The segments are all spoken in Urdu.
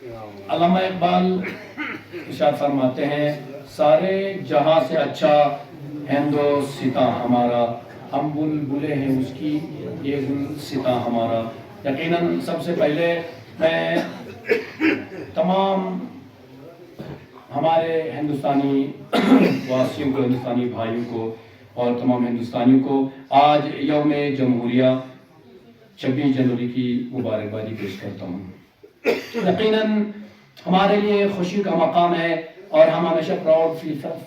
علامہ اقبال ارشاد فرماتے ہیں سارے جہاں سے اچھا ہندوستاں ہمارا، ہم بلبلے ہیں اس کی یہ گلستاں ہمارا۔ یقیناً سب سے پہلے میں تمام ہمارے ہندوستانی واسیوں کو، ہندوستانی بھائیوں کو اور تمام ہندوستانیوں کو آج یوم جمہوریہ 26 جنوری کی مبارکبادی پیش کرتا ہوں۔ یقیناً ہمارے لیے خوشی کا مقام ہے اور ہم ہمیشہ پراؤڈ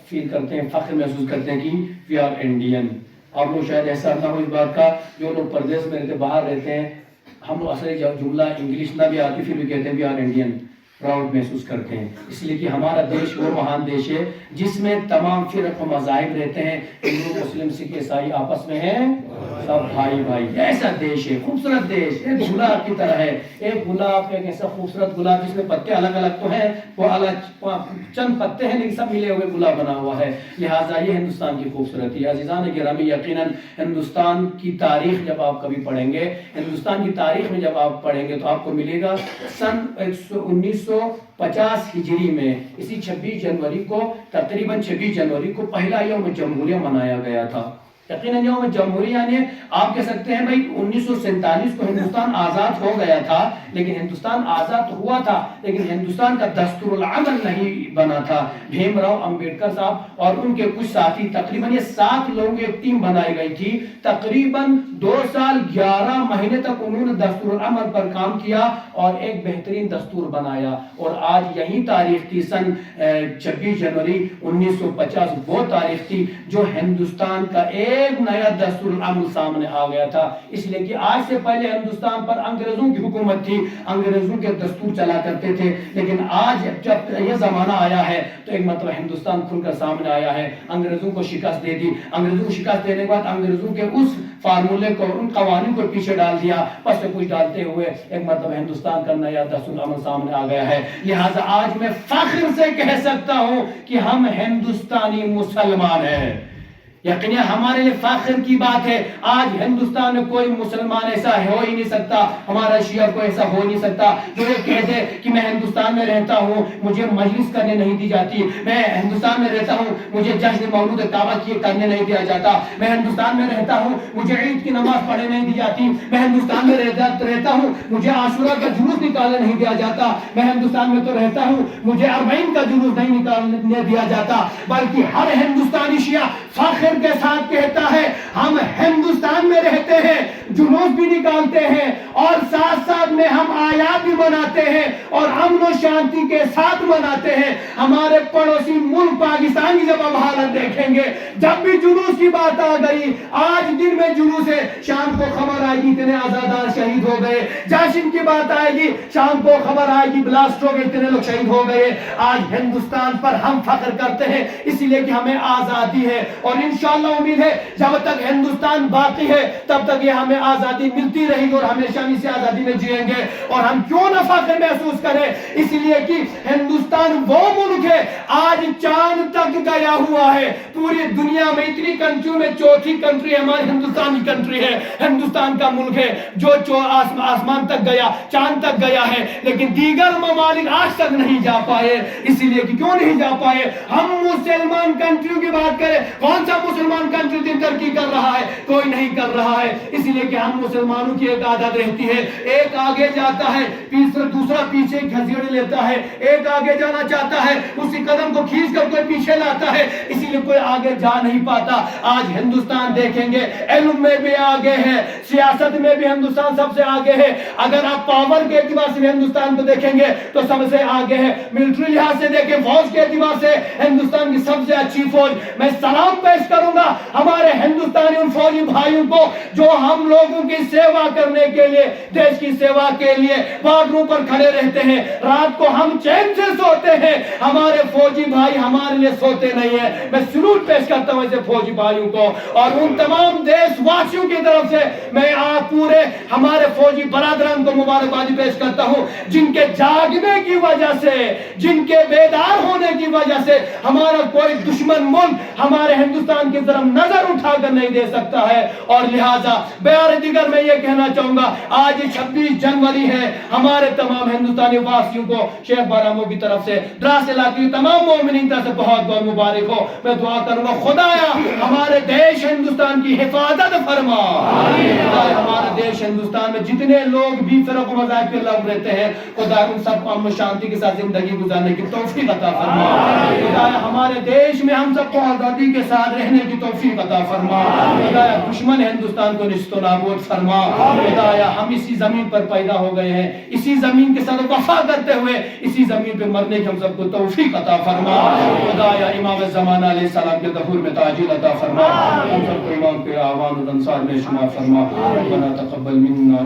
فیل کرتے ہیں، فخر محسوس کرتے ہیں کہ وی آر انڈین۔ آپ لوگ شاید احساس نہ ہو اس بات کا، جو لوگ پردیس میں رہتے، باہر رہتے ہیں، ہم لوگ اصلی جملہ انگلش نہ بھی آتی پھر بھی کہتے ہیں وی آر انڈین، پراؤڈ محسوس کرتے ہیں، اس لیے کہ ہمارا دیش وہ مہان دیش ہے جس میں تمام فرق و مذاہب رہتے ہیں، ہندو مسلم سکھ عیسائی آپس میں ہیں سب بھائی بھائی۔ ایسا دیش ہے، خوبصورت دیش، ایک گلاب کی طرح ہے، ایک گلاب، ایک ایسا خوبصورت گلاب جس میں پتے الگ الگ تو ہیں، وہ الگ چند پتے ہیں لیکن سب ملے ہوئے گلاب بنا ہوا ہے، لہٰذا یہ ہندوستان کی خوبصورتی ہے۔ عزیزان گرامی، یقیناً ہندوستان کی تاریخ جب آپ کبھی پڑھیں گے، ہندوستان کی تاریخ میں جب آپ پڑھیں گے تو آپ کو ملے گا سن 1950 ہجری میں اسی 26 جنوری کو، تقریباً 26 جنوری کو پہلا یوم جمہوریہ منایا گیا تھا۔ یقیناً یوم جمہوریہ یعنی آپ کہہ سکتے ہیں بھائی 1947 کو ہندوستان آزاد ہو گیا تھا، لیکن ہندوستان آزاد ہوا تھا لیکن ہندوستان کا دستور العمل نہیں بنا تھا۔ بھیم راؤ امبیڈکر صاحب اور ان کے کچھ ساتھی، تقریباً یہ 7 لوگوں کی ایک ٹیم بنائی گئی تھی، تقریباً 2 سال 11 مہینے تک انہوں نے دستور العمل پر کام کیا اور ایک بہترین دستور بنایا، اور آج یہی تاریخ تھی سن 26 جنوری 1950، وہ تاریخ تھی جو ہندوستان کا ایک نیا دستور العمل سامنے آ گیا تھا، اس لیے کہ آج سے پہلے ہندوستان پر انگریزوں کی حکومت تھی، انگریزوں کے دستور چلا کرتے تھے، لیکن آج جب یہ زمانہ آیا ہے تو ایک مطلب ہندوستان کھل کر سامنے آیا ہے، انگریزوں کو شکست دے دی، انگریزوں کو شکست دینے کے بعد انگریزوں کے اس فارمولے کو، ان قوانین کو پیچھے ڈال دیا، پس سے کچھ ڈالتے ہوئے ایک مطلب ہندوستان کا نیا دستور العمل سامنے آ گیا ہے، لہٰذا آج میں فخر سے کہہ سکتا ہوں کہ ہم ہندوستانی مسلمان ہیں۔ یقیناً ہمارے لیے فخر کی بات ہے، آج ہندوستان میں کوئی مسلمان ایسا ہو ہی نہیں سکتا، ہمارا شیعہ کوئی ایسا ہو نہیں سکتا جو یہ کہہ دے کہ میں ہندوستان میں رہتا ہوں، مجھے مجلس کرنے نہیں دی جاتی، میں ہندوستان میں رہتا ہوں، مجھے جشن مولود کعبہ کرنے نہیں دیا جاتا، میں ہندوستان میں رہتا ہوں، مجھے عید کی نماز پڑھنے نہیں دی جاتی، میں ہندوستان میں رہتا ہوں، مجھے عاشورہ کا جلوس نکالنے نہیں دیا جاتا، میں ہندوستان میں تو رہتا ہوں، مجھے اربعین کا جلوس نہیں نکالنے دیا جاتا، بلکہ ہر ہندوستانی شیعہ فخر کے ساتھ کہتا ہے ہم ہندوستان میں رہتے ہیں، جلوس بھی نکالتے ہیں اور ساتھ ساتھ میں ہم آیات بھی مناتے ہیں اور امن و شانتی کے ساتھ مناتے ہیں۔ ہمارے پڑوسی ملک پاکستان کی جب ہم حالت دیکھیں گے، جب بھی جلوس کی بات آ گئی، آج دن میں جلوس ہے، شام کو خبر آئے گی اتنے آزادار شہید ہو گئے، جشن کی بات آئے گی، شام کو خبر آئے گی بلاسٹ ہو گئے، اتنے لوگ شہید ہو گئے۔ آج ہندوستان پر ہم فخر کرتے ہیں اس لیے کہ ہمیں آزادی ہے، اور انشاءاللہ امید ہے جب تک ہندوستان باقی ہے تب تک یہ ہمیں آزادی ملتی رہے گی اور ہمیشہ ہم اسی آزادی میں جئیں گے۔ اور ہم کیوں نہ فخر محسوس کریں، اس لیے کہ ہندوستان وہ ملک ہے آج چاند تک گیا ہوا ہے، پوری دنیا میں اتنی کنٹریوں میں چوتھی کنٹری ہماری ہندوستانی کنٹری ہے، ہندوستان کا ملک ہے جو آسمان تک گیا، چاند تک گیا ہے، لیکن دیگر ممالک آج تک نہیں جا پائے۔ اسی لیے کہ کیوں نہیں جا پائے، ہم مسلمان کنٹریوں کی بات کریں، کون سا مسلمان کنٹری دن ترقی کر رہا ہے؟ کوئی نہیں کر رہا ہے، اس لیے کہ ہم مسلمانوں کی ایک عادت رہتی ہے، ایک آگے جاتا ہے دوسرا پیچھے گھسیڑ لیتا ہے، ایک آگے جانا چاہتا ہے اسی قدم کو کھینچ کر کوئی پیچھے لاتا ہے، اسی لیے کوئی آگے جا نہیں پاتا۔ آج ہندوستان دیکھیں گے علم میں بھی آگے ہے، سیاست میں بھی ہندوستان سب سے آگے ہے، اگر آپ پاور کے اعتبار سے ہندوستان کو دیکھیں گے تو سب سے آگے ہے، ملٹری لحاظ سے دیکھیں، فوج کے اعتبار سے ہندوستان کی سب سے اچھی فوج۔ میں سلام پیش کروں گا ہمارے ہندوستانی ان فوجی بھائیوں کو جو ہم لوگوں کی سیوا کرنے کے لیے، دیش کی سیوا کے لیے بارڈروں پر کھڑے رہتے ہیں، رات کو ہم چین سے سوتے ہیں، ہمارے فوجی بھائی ہمارے لیے سوتے نہیں ہیں۔ میں سلوٹ پیش کرتا ہوں ایسے فوجی بھائیوں کو، اور ان تمام دیش واسیوں کی طرف سے میں آپ پورے ہمارے فوجی برادران کو مبارکبادی پیش کرتا ہوں، جن کے جاگنے کی وجہ سے، جن کے بیدار ہونے کی وجہ سے ہمارا کوئی دشمن ملک ہمارے ہندوستان کی طرف نظر اٹھا کر نہیں دے سکتا ہے، اور لہٰذا بار دیگر میں یہ کہنا چاہوں گا آج 26 جنوری ہے، ہمارے تمام ہندوستانی واسیوں کو شیخ بارامو کی طرف سے دراس علاقے کے تمام مومنین طرف سے بہت بہت مبارک ہو۔ میں دعا کروں گا خدایا ہمارے دیش ہندوستان کی حفاظت فرما، خدایا ہمارے دیش ہندوستان میں جتنے لوگ بھی فرق و مذاہب کے لوگ رہتے ہیں خدا ان سب کو امن و شانتی کے ساتھ زندگی گزارنے کی توفیق عطا فرما، خدایا ہمارے دیش میں ہم سب کو آزادی کے ساتھ رہنے کی توفیق عطا فرما، خدایا دشمن ہندوستان کو نیست و نابود فرما، خدایا ہم اسی زمین پر پیدا ہو گئے ہیں، اسی زمین کے ساتھ وفا کرتے ہوئے اسی زمین پہ مرنے کی ہم سب کو توفیق عطا فرما، خدایا امام زمانہ علیہ السلام کے ظہور میں تاجیل عطا فرما، ہم سب کو امام کے اعوان و انصار میں شمار فرما، ربنا تقبل منا